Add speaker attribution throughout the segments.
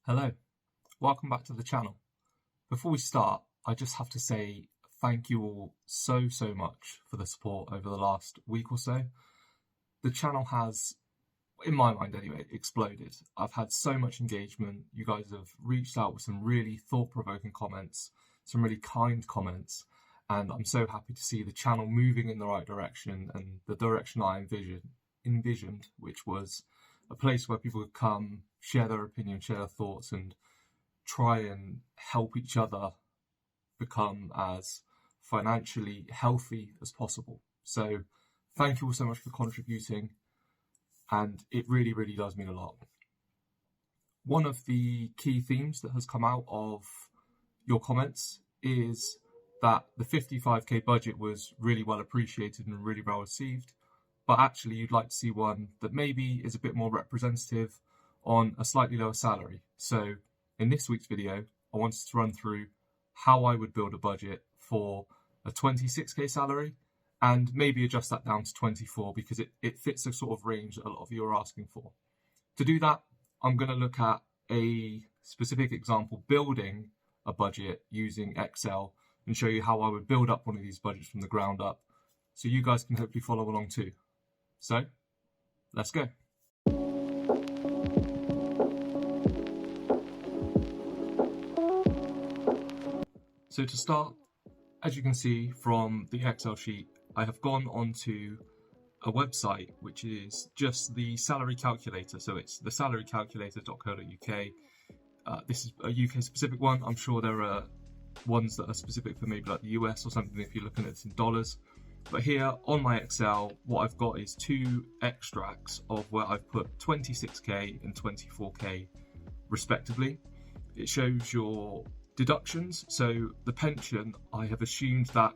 Speaker 1: Hello, welcome back to the channel. Before we start, I just have to say thank you all so much for the support over the last week or so. The channel has, in my mind anyway, exploded. I've had so much engagement. You guys have reached out with some really thought-provoking comments, some really kind comments, and I'm so happy to see the channel moving in the right direction and the direction I envisioned, which was a place where people could come, share their opinion, share their thoughts, and try and help each other become as financially healthy as possible. So thank you all so much for contributing, and it really does mean a lot. One of the key themes that has come out of your comments is that the 55k budget was really well appreciated and really well received, but actually you'd like to see one that maybe is a bit more representative on a slightly lower salary. So in this week's video, I wanted to run through how I would build a budget for a 26k salary and maybe adjust that down to 24 because it fits the sort of range that a lot of you are asking for. To do that, I'm going to look at a specific example building a budget using Excel and show you how I would build up one of these budgets from the ground up so you guys can hopefully follow along too. So, let's go. So to start, as you can see from the Excel sheet, I have gone onto a website which is just the salary calculator. So it's thesalarycalculator.co.uk. This is a UK specific one. I'm sure there are ones that are specific for maybe like the US or something if you're looking at this in dollars. But here on my Excel, what I've got is two extracts of where I've put 26k and 24k respectively. It shows your deductions. So the pension, I have assumed that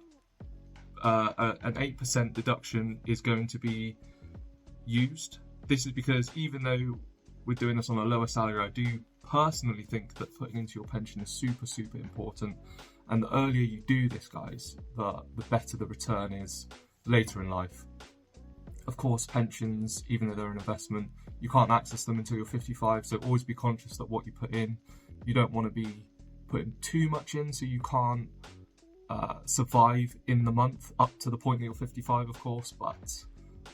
Speaker 1: an 8% deduction is going to be used. This is because even though we're doing this on a lower salary, I do personally think that putting into your pension is super important. And the earlier you do this, guys, the better the return is later in life. Of course, pensions, even though they're an investment, you can't access them until you're 55. So always be conscious that what you put in, you don't want to be putting too much in so you can't survive in the month up to the point that you're 55, of course. But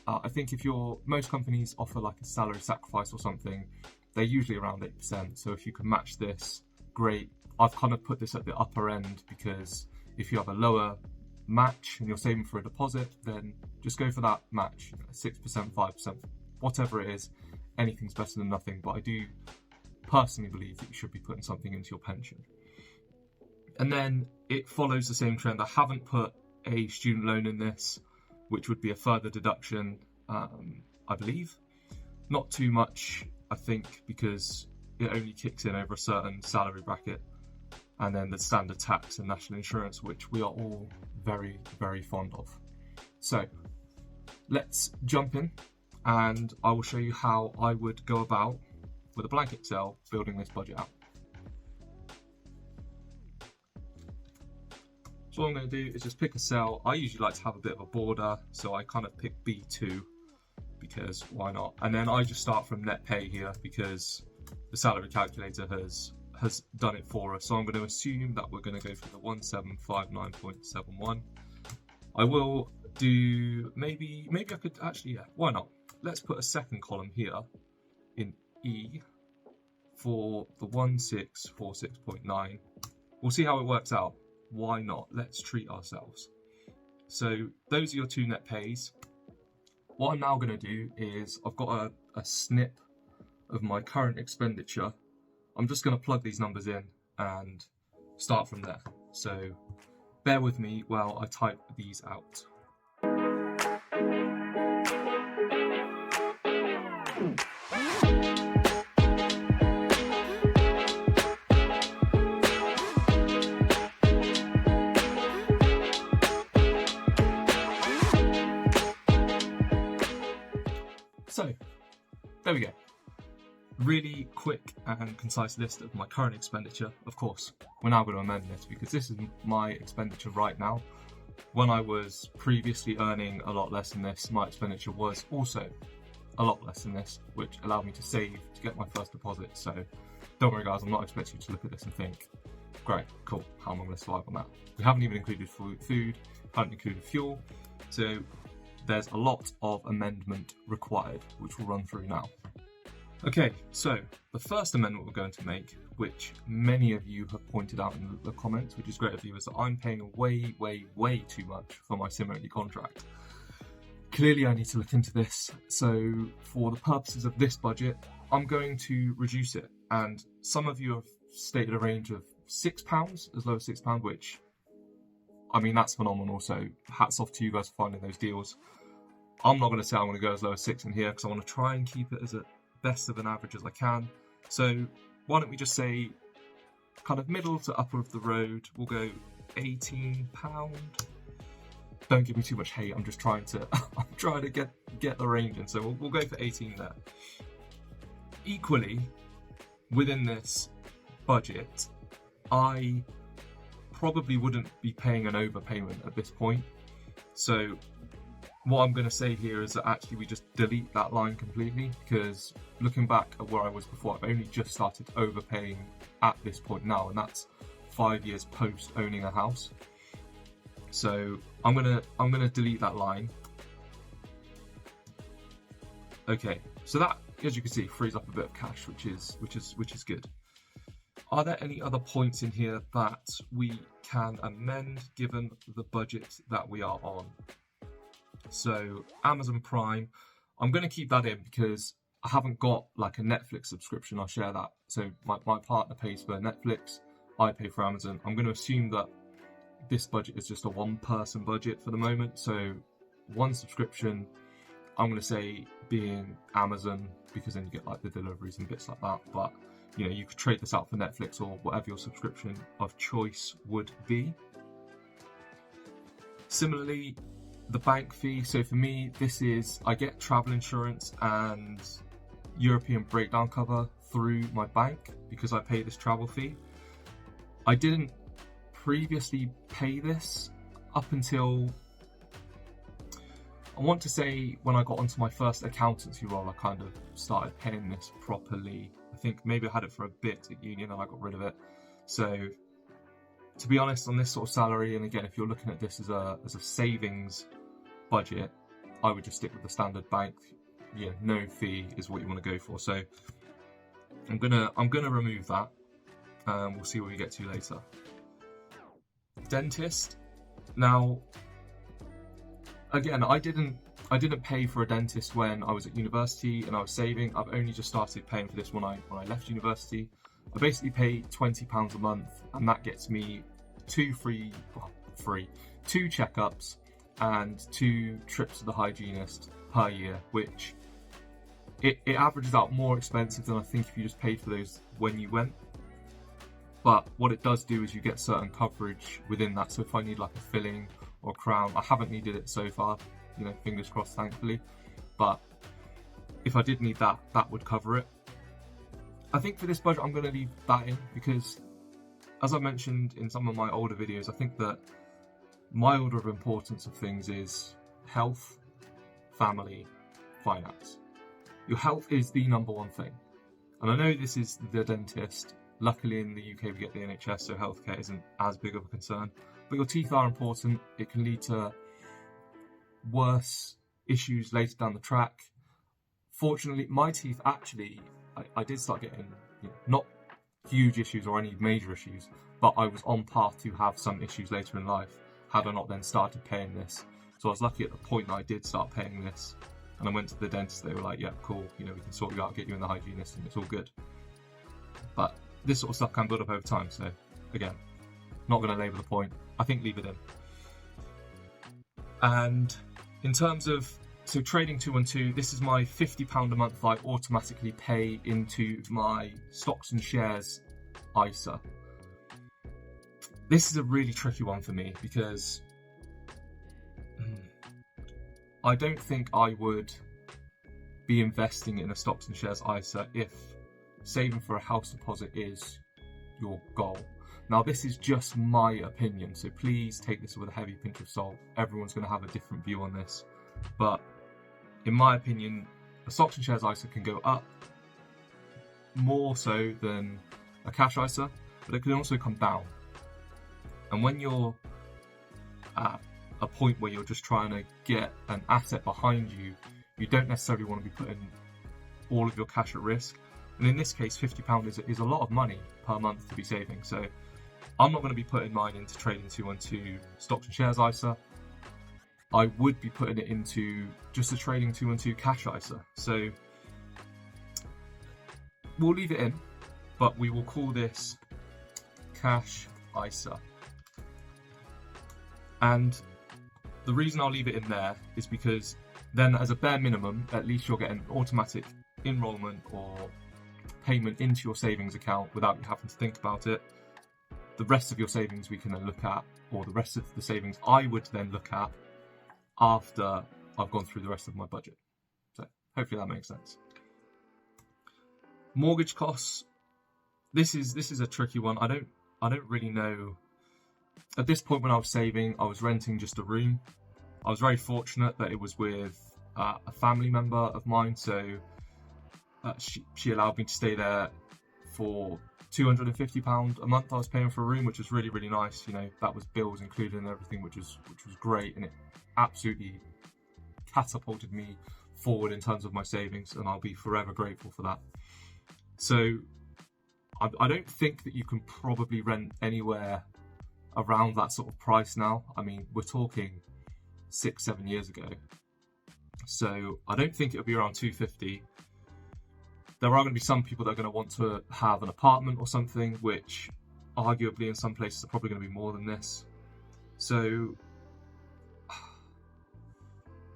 Speaker 1: I think if most companies offer like a salary sacrifice or something, they're usually around 8%. So if you can match this, great. I've kind of put this at the upper end because if you have a lower match and you're saving for a deposit, then just go for that match, 6%, 5%, whatever it is. Anything's better than nothing, but I do personally believe that you should be putting something into your pension. And then it follows the same trend. I haven't put a student loan in this, which would be a further deduction, I believe. Not too much, I think, because it only kicks in over a certain salary bracket. And then the standard tax and national insurance, which we are all very fond of. So let's jump in and I will show you how I would go about with a blank Excel building this budget out. So what I'm going to do is just pick a cell. I usually like to have a bit of a border, so I kind of pick B2 because why not? And then I just start from net pay here because the salary calculator has done it for us. So I'm going to assume that we're going to go for the 1759.71. I will do maybe I could actually, yeah, why not? Let's put a second column here in E for the 1646.9. We'll see how it works out. Why not? Let's treat ourselves. So those are your two net pays. What I'm now going to do is I've got a snip of my current expenditure. I'm just going to plug these numbers in and start from there. So bear with me while I type these out. So there we go. Really quick and concise list of my current expenditure. Of course, we're now going to amend this because this is my expenditure right now. When I was previously earning a lot less than this, my expenditure was also a lot less than this, which allowed me to save to get my first deposit. So don't worry guys, I'm not expecting you to look at this and think, great, cool, how am I going to survive on that? We haven't even included food, haven't included fuel, so there's a lot of amendment required, which we'll run through now. Okay, so the first amendment we're going to make, which many of you have pointed out in the comments, which is great of you, is that I'm paying way, way, way too much for my sim-only contract. Clearly I need to look into this, so for the purposes of this budget, I'm going to reduce it. And some of you have stated a range of £6, as low as £6, which, I mean, that's phenomenal, so hats off to you guys for finding those deals. I'm not going to say I'm going to go as low as 6 in here, because I want to try and keep it as a best of an average as I can. So why don't we just say kind of middle to upper of the road, we'll go £18. Don't give me too much hate, I'm just trying to I'm trying to get the range in, so we'll go for 18 there. Equally, within this budget, I probably wouldn't be paying an overpayment at this point. So what I'm going to say here is that actually we just delete that line completely, because looking back at where I was before, I've only just started overpaying at this point now, and that's 5 years post owning a house. So I'm gonna delete that line. Okay, so that, as you can see, frees up a bit of cash, which is good. Are there any other points in here that we can amend given the budget that we are on? So Amazon Prime, I'm going to keep that in because I haven't got like a Netflix subscription. I'll share that. So my partner pays for Netflix, I pay for Amazon. I'm going to assume that this budget is just a one-person budget for the moment. So one subscription, I'm going to say being Amazon, because then you get like the deliveries and bits like that. But you know, you could trade this out for Netflix or whatever your subscription of choice would be. Similarly, the bank fee. So for me, this is, I get travel insurance and European breakdown cover through my bank because I pay this travel fee. I didn't previously pay this up until, I want to say, when I got onto my first accountancy role, I kind of started paying this properly. I think maybe I had it for a bit at uni and I got rid of it. So to be honest, on this sort of salary, and again, if you're looking at this as a savings budget, I would just stick with the standard bank. Yeah, no fee is what you want to go for. So I'm gonna remove that. We'll see what we get to later. Dentist. Now, again, I didn't pay for a dentist when I was at university and I was saving. I've only just started paying for this when I left university. I basically pay £20 a month, and that gets me two checkups and 2 trips to the hygienist per year, which it averages out more expensive than I think if you just paid for those when you went. But what it does do is you get certain coverage within that. So if I need like a filling or crown, I haven't needed it so far, you know, fingers crossed, thankfully. But if I did need that, that would cover it. I think for this budget, I'm going to leave that in because, as I mentioned in some of my older videos, I think that my order of importance of things is health, family, finance. Your health is the number one thing. And I know this is the dentist. Luckily in the UK we get the NHS, so healthcare isn't as big of a concern. But your teeth are important. It can lead to worse issues later down the track. Fortunately, my teeth actually, I did start getting, you know, not huge issues or any major issues, but I was on path to have some issues later in life had I not then started paying this. So I was lucky at the point that I did start paying this, and I went to the dentist. They were like, yeah, cool, you know, we can sort you out, get you in the hygienist, and it's all good. But this sort of stuff can build up over time, so again, not going to labour the point. I think leave it in. And in terms of, so trading 212, this is my £50 a month I automatically pay into my stocks and shares ISA. This is a really tricky one for me because I don't think I would be investing in a stocks and shares ISA if saving for a house deposit is your goal. Now, this is just my opinion, so please take this with a heavy pinch of salt. Everyone's going to have a different view on this, but in my opinion, a stocks and shares ISA can go up more so than a cash ISA, but it can also come down. And when you're at a point where you're just trying to get an asset behind you, you don't necessarily want to be putting all of your cash at risk. And in this case, £50 is a lot of money per month to be saving. So I'm not going to be putting mine into Trading 212 stocks and shares ISA. I would be putting it into just a Trading 212 cash ISA. So we'll leave it in, but we will call this cash ISA. And the reason I'll leave it in there is because then, as a bare minimum, at least you're getting automatic enrollment or payment into your savings account without you having to think about it. The rest of your savings we can then look at, or the rest of the savings I would then look at after I've gone through the rest of my budget. So hopefully that makes sense. Mortgage costs. This is a tricky one. I don't really know. At this point when I was saving, I was renting just a room. I was very fortunate that it was with a family member of mine, so she allowed me to stay there for £250 a month. I was paying for a room, which was really, really nice. You know, that was bills included and everything, which was great, and it absolutely catapulted me forward in terms of my savings, and I'll be forever grateful for that. So I don't think that you can probably rent anywhere around that sort of price now. I mean, we're talking 6-7 years ago, so I don't think it'll be around £250. There are going to be some people that are going to want to have an apartment or something, which arguably in some places are probably going to be more than this. So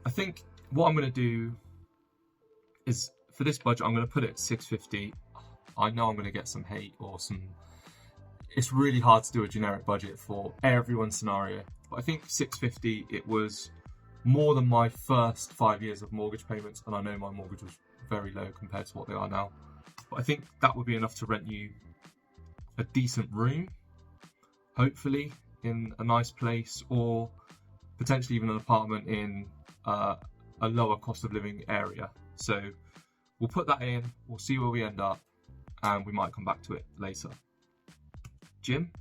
Speaker 1: I think what I'm going to do is, for this budget, I'm going to put it at £650. I know I'm going to get some hate or some... It's really hard to do a generic budget for everyone's scenario, but I think £650, it was more than my first 5 years of mortgage payments, and I know my mortgage was very low compared to what they are now. But I think that would be enough to rent you a decent room, hopefully in a nice place, or potentially even an apartment in a lower cost of living area. So we'll put that in, we'll see where we end up, and we might come back to it later. Gym,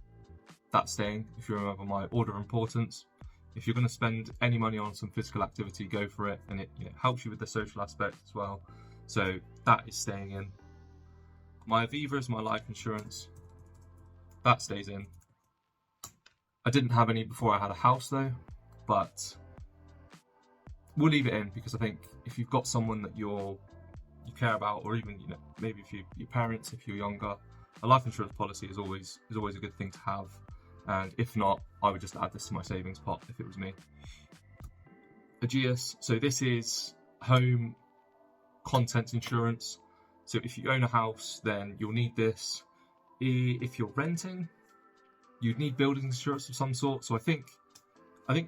Speaker 1: that's staying. If you remember my order of importance, if you're going to spend any money on some physical activity, go for it, and it helps you with the social aspect as well. So that is staying in. My Aviva is my life insurance. That stays in. I didn't have any before I had a house though, but we'll leave it in because I think if you've got someone that you care about, or even maybe if your parents, if you're younger, a life insurance policy is always a good thing to have. And if not, I would just add this to my savings pot if it was me. Aegeus, so this is home contents insurance. So if you own a house, then you'll need this. If you're renting, you'd need building insurance of some sort. So I think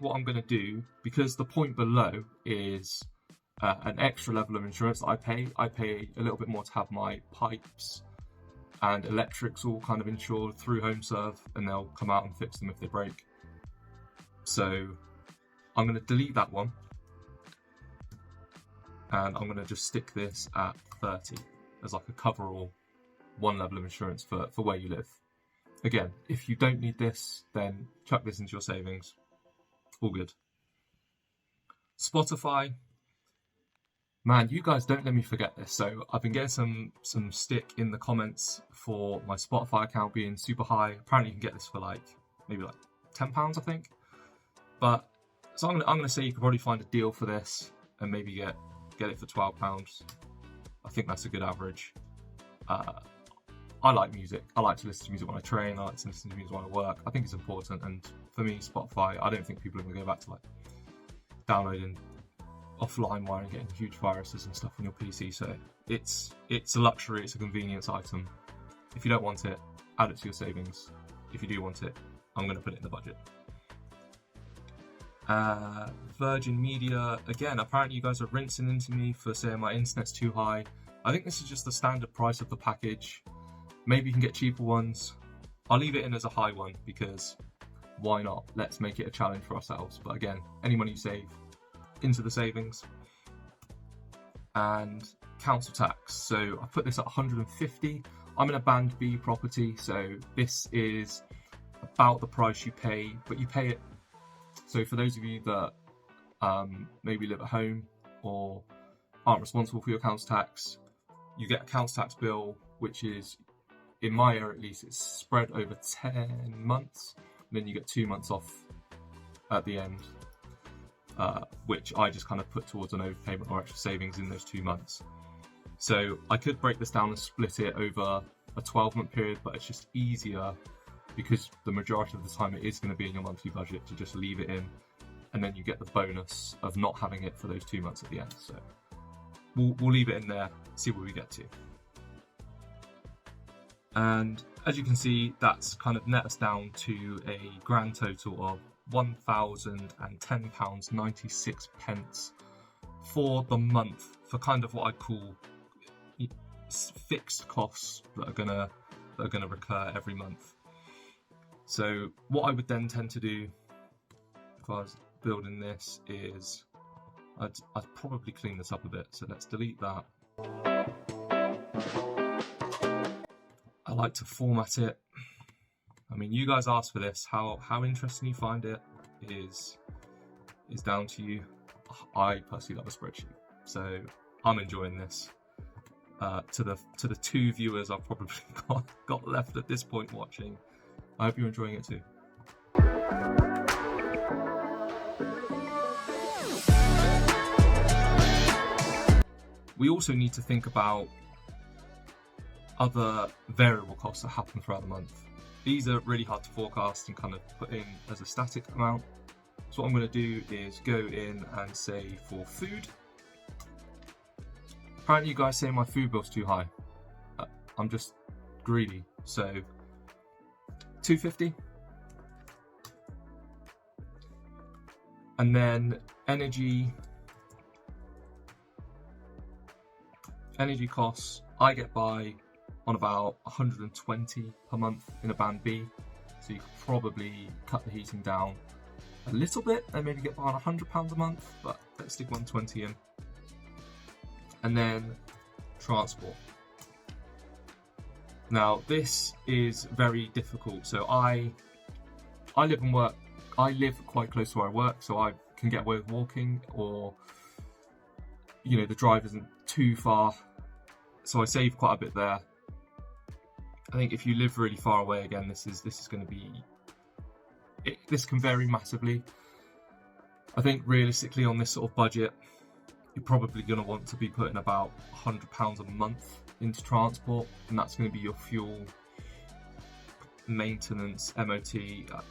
Speaker 1: what I'm going to do, because the point below is an extra level of insurance that I pay a little bit more to have my pipes and electrics all kind of insured through HomeServe, and they'll come out and fix them if they break. So I'm going to delete that one, and I'm going to just stick this at 30 as like a coverall one level of insurance for where you live. Again, if you don't need this, then chuck this into your savings. All good. Spotify. Man, you guys don't let me forget this. So I've been getting some stick in the comments for my Spotify account being super high. Apparently you can get this for maybe £10, I think. But so I'm gonna say you could probably find a deal for this and maybe get it for £12. I think that's a good average. I like music. I like to listen to music when I train. I like to listen to music when I work. I think it's important. And for me, Spotify, I don't think people are going to go back to downloading offline wire and getting huge viruses and stuff on your PC. So it's a luxury. It's a convenience item. If you don't want it, add it to your savings. If you do want it, I'm going to put it in the budget. Virgin Media, again, apparently you guys are rinsing into me for saying my internet's too high. I think this is just the standard price of the package. Maybe you can get cheaper ones. I'll leave it in as a high one because why not? Let's make it a challenge for ourselves. But again, any money you save into the savings. And council tax. So I put this at 150. I'm in a band B property, so this is about the price you pay, but you pay it. So for those of you that maybe live at home or aren't responsible for your council tax, you get a council tax bill, which is, in my area at least, it's spread over 10 months. And then you get 2 months off at the end, which I just kind of put towards an overpayment or extra savings in those 2 months. So I could break this down and split it over a 12-month period, but it's just easier because the majority of the time it is going to be in your monthly budget to just leave it in, and then you get the bonus of not having it for those 2 months at the end. So we'll leave it in there, see where we get to. And as you can see, that's kind of net us down to a grand total of £1,010.96 for the month, for kind of what I call fixed costs that are gonna recur every month. So what I would then tend to do if I was building this is I'd probably clean this up a bit. So let's delete that. I like to format it. I mean, you guys asked for this. How interesting you find it is down to you. I personally love a spreadsheet, so I'm enjoying this. To the 2 viewers I've probably got left at this point watching, I hope you're enjoying it too. We also need to think about other variable costs that happen throughout the month. These are really hard to forecast and kind of put in as a static amount. So what I'm going to do is go in and say for food. Apparently you guys say my food bill's too high. I'm just greedy. So $2.50. And then energy costs, I get by on about 120 per month in a band B. So you could probably cut the heating down a little bit and maybe get by on £100 a month, but let's stick 120 in. And then transport. Now this is very difficult. So I live and work. I live quite close to where I work, so I can get away with walking, or the drive isn't too far, so I save quite a bit there. I think if you live really far away, again, this is going to be. This can vary massively. I think realistically on this sort of budget, you're probably going to want to be putting about £100 a month into transport, and that's going to be your fuel, maintenance, MOT.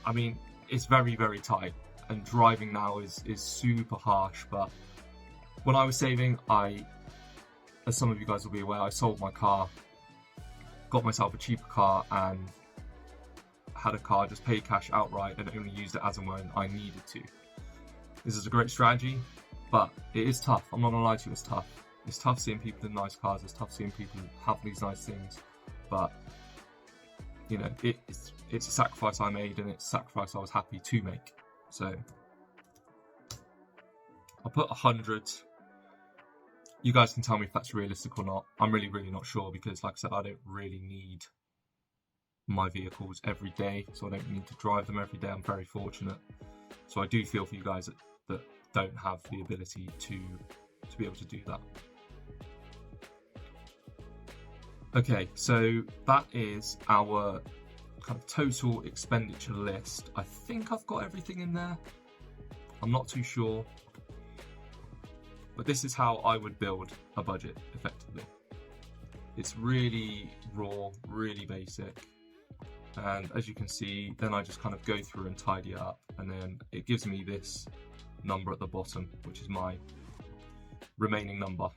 Speaker 1: I mean, it's very, very tight, and driving now is super harsh. But when I was saving, as some of you guys will be aware, I sold my car, got myself a cheaper car, and had a car, just paid cash outright and only used it as and when I needed to. This is a great strategy, but it is tough. I'm not gonna lie to you, it's tough. It's tough seeing people in nice cars, it's tough seeing people have these nice things, but it's a sacrifice I made, and it's a sacrifice I was happy to make. So I'll put 100. You guys can tell me if that's realistic or not. I'm really, really not sure, because like I said, I don't really need my vehicles every day, so I don't need to drive them every day. I'm very fortunate. So I do feel for you guys that don't have the ability to be able to do that. Okay, so that is our kind of total expenditure list. I think I've got everything in there. I'm not too sure. But this is how I would build a budget effectively. It's really raw, really basic. And as you can see, then I just kind of go through and tidy it up, and then it gives me this number at the bottom, which is my remaining number.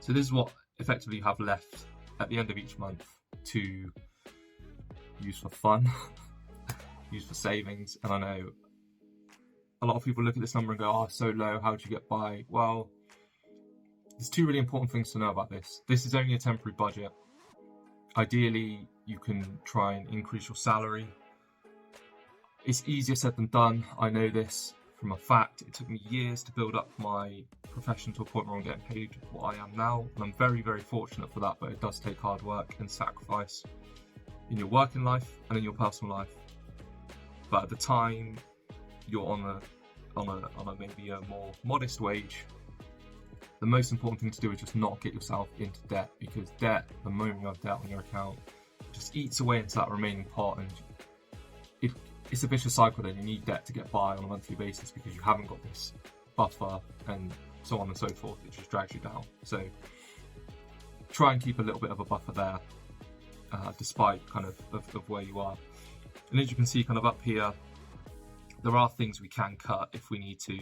Speaker 1: So this is what effectively you have left at the end of each month to use for fun, use for savings. And I know a lot of people look at this number and go, oh, so low, how do you get by? Well, there's 2 really important things to know about this. This is only a temporary budget. Ideally, you can try and increase your salary. It's easier said than done, I know this, from a fact. It took me years to build up my profession to a point where I'm getting paid what I am now, and I'm very, very fortunate for that, but it does take hard work and sacrifice in your working life and in your personal life. But at the time you're on a maybe a more modest wage, the most important thing to do is just not get yourself into debt, because debt, the moment you have debt on your account, just eats away into that remaining pot, and it's a vicious cycle. Then you need debt to get by on a monthly basis because you haven't got this buffer, and so on and so forth. It just drags you down. So try and keep a little bit of a buffer there, despite kind of where you are. And as you can see kind of up here, there are things we can cut if we need to.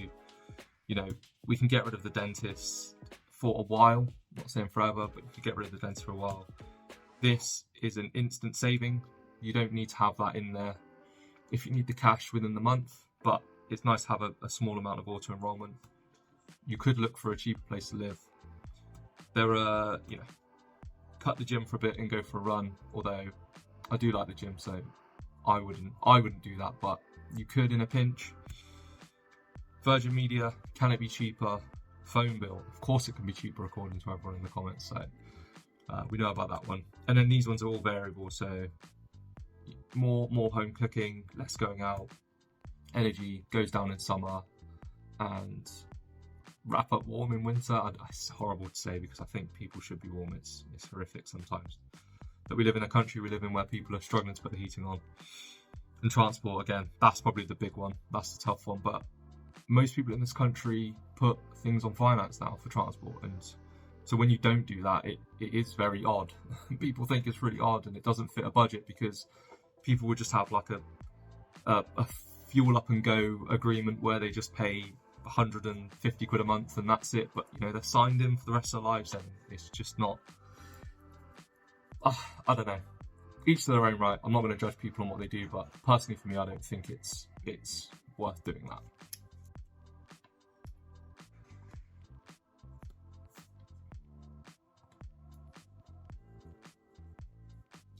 Speaker 1: You know, we can get rid of the dentist for a while, I'm not saying forever, but if you get rid of the dentist for a while, this is an instant saving. You don't need to have that in there if you need the cash within the month, but it's nice to have a small amount of auto enrollment. You could look for a cheaper place to live. There are, you know, cut the gym for a bit and go for a run, although I do like the gym, so I wouldn't do that, but you could in a pinch. Virgin Media, can it be cheaper? Phone bill, of course it can be cheaper according to everyone in the comments, so we know about that one. And then these ones are all variable, so more home cooking, less going out, energy goes down in summer, and wrap up warm in winter. It's horrible to say because I think people should be warm. It's horrific sometimes. But we live in a country we live in where people are struggling to put the heating on. And transport, again, that's probably the big one. That's the tough one. But most people in this country put things on finance now for transport. And so when you don't do that, it is very odd. People think it's really odd and it doesn't fit a budget because people would just have like a fuel up and go agreement where they just pay 150 quid a month and that's it. But, you know, they're signed in for the rest of their lives and it's just not... I don't know. Each to their own right. I'm not going to judge people on what they do, but personally for me, I don't think it's worth doing that.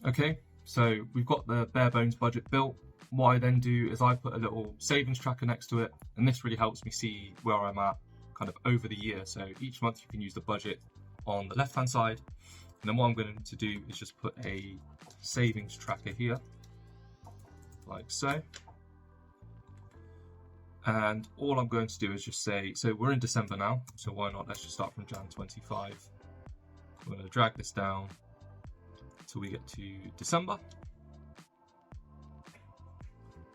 Speaker 1: Okay, so we've got the bare bones budget built. What I then do is I put a little savings tracker next to it, and this really helps me see where I'm at kind of over the year. So each month you can use the budget on the left hand side, and then what I'm going to do is just put a savings tracker here, like so. And all I'm going to do is just say, so we're in December now, so why not, let's just start from Jan 25. I'm going to drag this down till we get to December.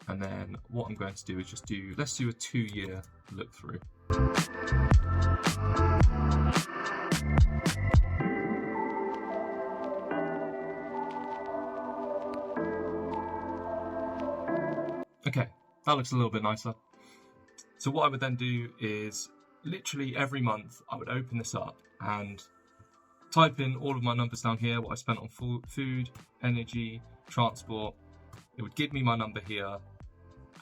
Speaker 1: And then what I'm going to do is just let's do a 2-year look through. Okay, that looks a little bit nicer. So what I would then do is literally every month I would open this up and type in all of my numbers down here, what I spent on food, energy, transport. It would give me my number here,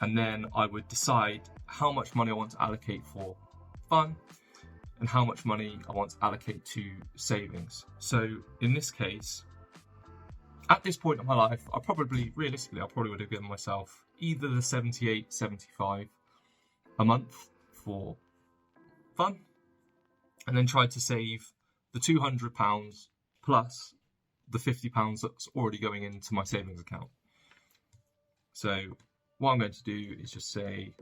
Speaker 1: and then I would decide how much money I want to allocate for fun and how much money I want to allocate to savings. So in this case, at this point in my life, realistically, I probably would have given myself either the 78, 75 a month for fun, and then tried to save the £200 plus the £50 that's already going into my savings account. So what I'm going to do is just say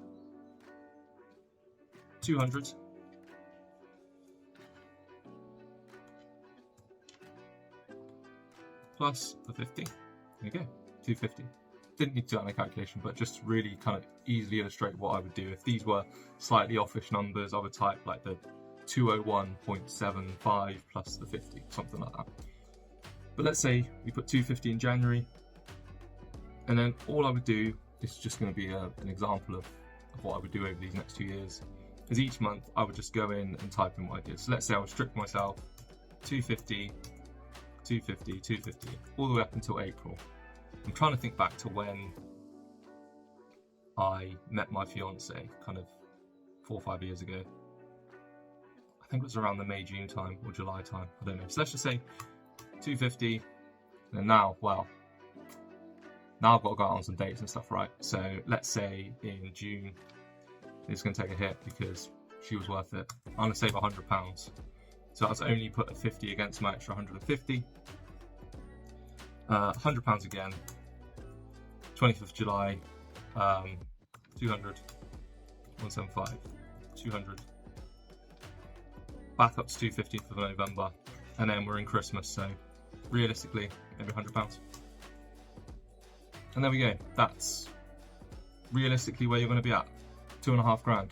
Speaker 1: 200 plus the 50. There you go, 250. Didn't need to do that in a calculation, but just really kind of easily illustrate what I would do. If these were slightly offish numbers, I would type like the 201.75 plus the 50, something like that. But let's say we put 250 in January, and then all I would do, this is just going to be an example of what I would do over these next 2 years, is each month I would just go in and type in what I did. So let's say I would strip myself 250, 250, 250, all the way up until April. I'm trying to think back to when I met my fiance, kind of 4 or 5 years ago. I think it was around the May, June time or July time. I don't know. So let's just say 250. And now, well, now I've got to go out on some dates and stuff, right? So let's say in June is going to take a hit because she was worth it. I'm going to save £100. So I was only put a 50 against my extra 150. £100 again. 25th July. 200. 175. 200. Back up to 250 for November. And then we're in Christmas, so realistically, maybe £100. And there we go. That's realistically where you're going to be at. £2,500.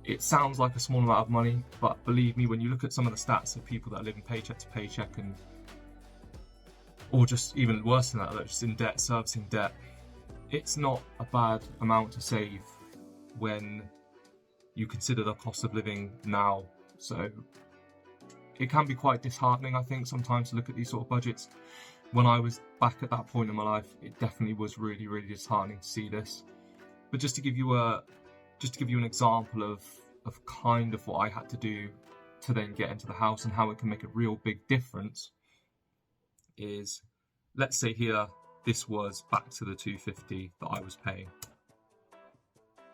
Speaker 1: It sounds like a small amount of money, but believe me, when you look at some of the stats of people that are living paycheck to paycheck or just even worse than that, they're just in debt, servicing debt, it's not a bad amount to save when you consider the cost of living now. So it can be quite disheartening, I think, sometimes to look at these sort of budgets. When I was back at that point in my life, it definitely was really, really disheartening to see this. But just to give you an example of kind of what I had to do to then get into the house and how it can make a real big difference is, let's say here, this was back to the 250 that I was paying.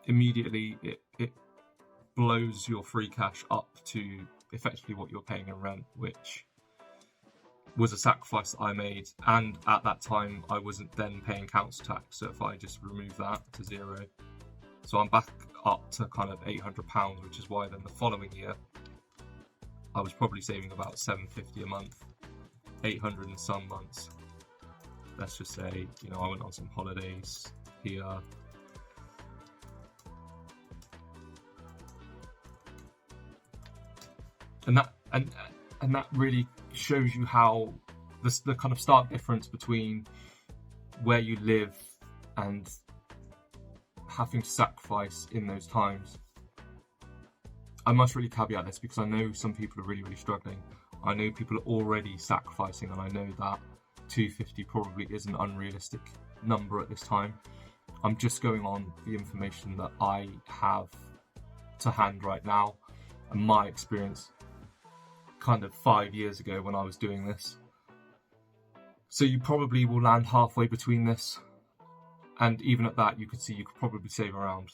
Speaker 1: Immediately, it blows your free cash up to effectively what you're paying in rent, which was a sacrifice that I made. And at that time, I wasn't then paying council tax. So if I just remove that to zero, so I'm back up to kind of £800, which is why then the following year, I was probably saving about £750 a month, 800 in some months. Let's just say, I went on some holidays here. And that really shows you how the kind of stark difference between where you live and having to sacrifice in those times. I must really caveat this because I know some people are really, really struggling. I know people are already sacrificing, and I know that 250 probably is an unrealistic number at this time. I'm just going on the information that I have to hand right now and my experience kind of 5 years ago when I was doing this. So you probably will land halfway between this, and even at that, you could see you could probably save around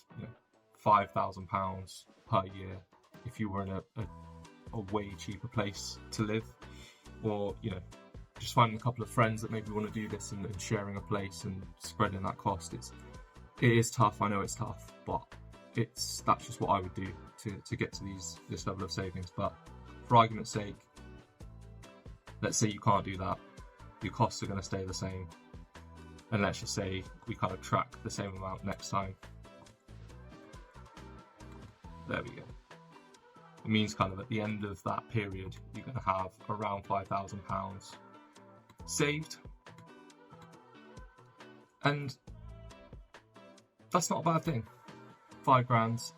Speaker 1: £5,000 per year if you were in a way cheaper place to live, or just finding a couple of friends that maybe want to do this and sharing a place and spreading that cost. It is tough. I know it's tough, but that's just what I would do to get to this level of savings. But for argument's sake, let's say you can't do that. Your costs are going to stay the same. And let's just say we kind of track the same amount next time. There we go. It means kind of at the end of that period, you're going to have around £5,000 saved. And that's not a bad thing. £5,000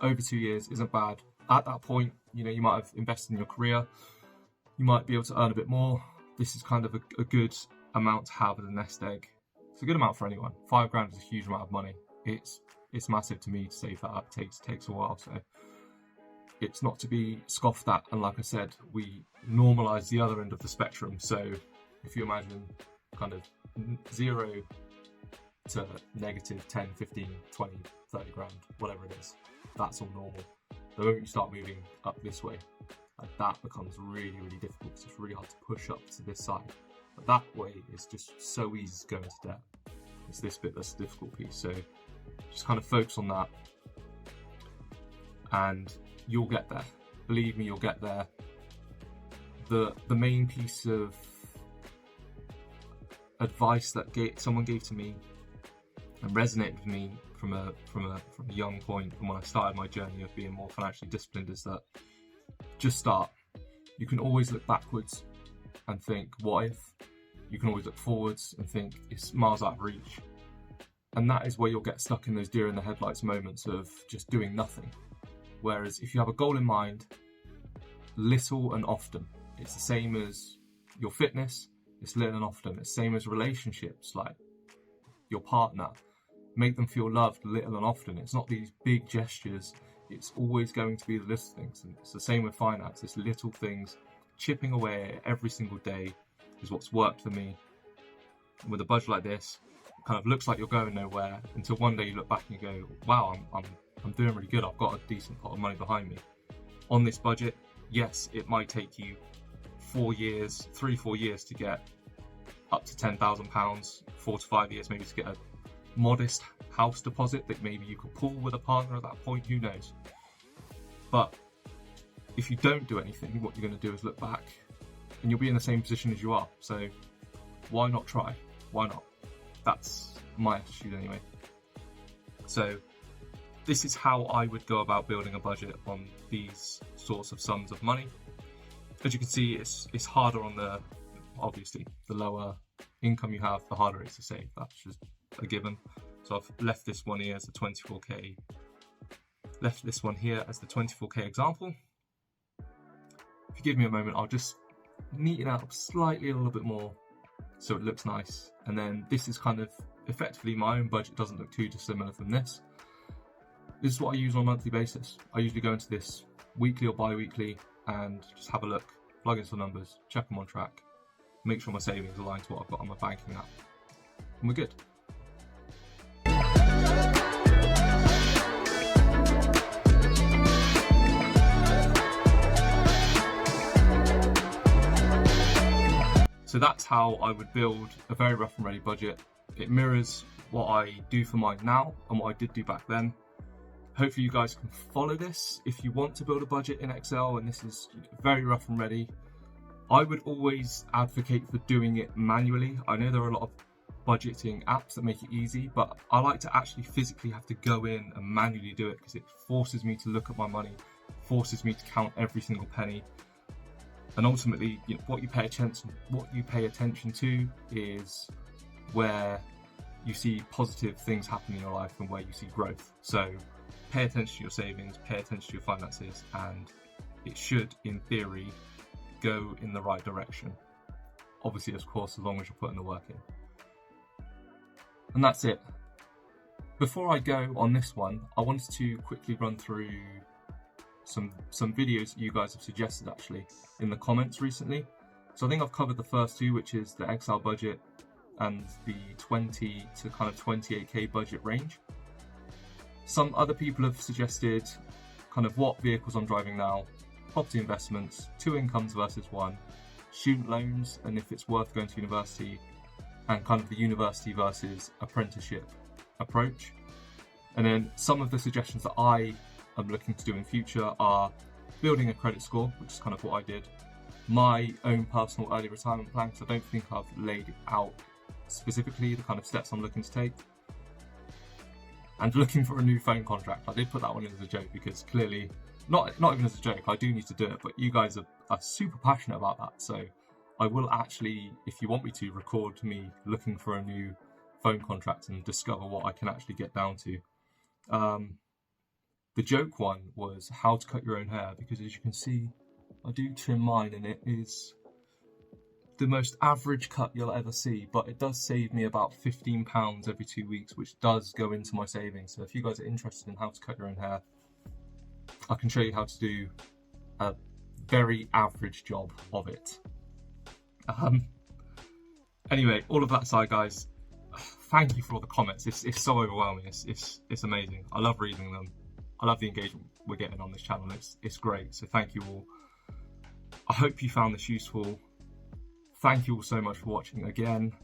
Speaker 1: over 2 years isn't bad. At that point, you might have invested in your career. You might be able to earn a bit more. This is kind of a good amount to have as a nest egg. It's a good amount for anyone. £5,000 is a huge amount of money. It's massive to me to save that up. It takes a while, so it's not to be scoffed at. And like I said, we normalise the other end of the spectrum. So if you imagine kind of 0 to negative 10, 15, 20, 30 grand, whatever it is, that's all normal. The moment you start moving up this way, that becomes really, really difficult because it's really hard to push up to this side. But that way is just so easy to go into debt. It's this bit that's the difficult piece. So just kind of focus on that and you'll get there. Believe me, you'll get there. The main piece of advice that someone gave to me and resonated with me from a young point, from when I started my journey of being more financially disciplined, is that just start. You can always look backwards and think, what if? You can always look forwards and think it's miles out of reach. And that is where you'll get stuck in those deer in the headlights moments of just doing nothing. Whereas if you have a goal in mind, little and often, it's the same as your fitness, it's little and often. It's the same as relationships, like your partner. Make them feel loved little and often. It's not these big gestures. It's always going to be the little things. And it's the same with finance. It's little things. Chipping away every single day is what's worked for me. With a budget like this, kind of looks like you're going nowhere, until one day you look back and you go, wow, I'm doing really good. I've got a decent pot of money behind me. On this budget, yes, it might take you 4 years, 3-4 years to get up to £10,000, 4 to 5 years maybe to get a modest house deposit that maybe you could pool with a partner at that point, who knows. But if you don't do anything, what you're going to do is look back and you'll be in the same position as you are. So why not try? Why not? That's my attitude anyway. So this is how I would go about building a budget on these sorts of sums of money. As you can see, it's harder on obviously the lower income you have, the harder it is to save. That's just a given. So I've left this one here as the 24k. Left this one here as the 24k example. If you give me a moment, I'll just neaten out slightly a little bit more so it looks nice. And then this is kind of effectively my own budget, doesn't look too dissimilar from this. This is what I use on a monthly basis. I usually go into this weekly or bi-weekly and just have a look, plug in some numbers, check them on track, make sure my savings align to what I've got on my banking app, and we're good. So that's how I would build a very rough and ready budget. It mirrors what I do for mine now and what I did do back then. Hopefully you guys can follow this if you want to build a budget in Excel, and this is very rough and ready. I would always advocate for doing it manually. I know there are a lot of budgeting apps that make it easy, but I like to actually physically have to go in and manually do it because it forces me to look at my money, forces me to count every single penny. And ultimately, what you pay attention to is where you see positive things happen in your life and where you see growth. So pay attention to your savings, pay attention to your finances, and it should, in theory, go in the right direction. Obviously, of course, as long as you're putting the work in. And that's it. Before I go on this one, I wanted to quickly run through some videos that you guys have suggested actually in the comments recently. So I think I've covered the first two, which is the Excel budget and the 20 to kind of 28k budget range. Some other people have suggested kind of what vehicles I'm driving now, property investments, 2 incomes versus 1, student loans, and if it's worth going to university, and kind of the university versus apprenticeship approach. And then some of the suggestions that I am looking to do in future are building a credit score, which is kind of what I did, my own personal early retirement plan, because I don't think I've laid out specifically the kind of steps I'm looking to take, and looking for a new phone contract. I did put that one in as a joke because clearly, not even as a joke, I do need to do it, but you guys are super passionate about that. So I will actually, if you want me to, record me looking for a new phone contract and discover what I can actually get down to. The joke one was how to cut your own hair, because as you can see, I do trim mine and it is the most average cut you'll ever see, but it does save me about £15 every 2 weeks, which does go into my savings. So if you guys are interested in how to cut your own hair, I can show you how to do a very average job of it. Anyway, all of that aside, guys, thank you for all the comments. It's so overwhelming. It's amazing. I love reading them. I love the engagement we're getting on this channel. It's great. So thank you all. I hope you found this useful. Thank you all so much for watching again,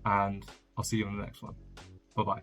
Speaker 1: and I'll see you on the next one. Bye bye.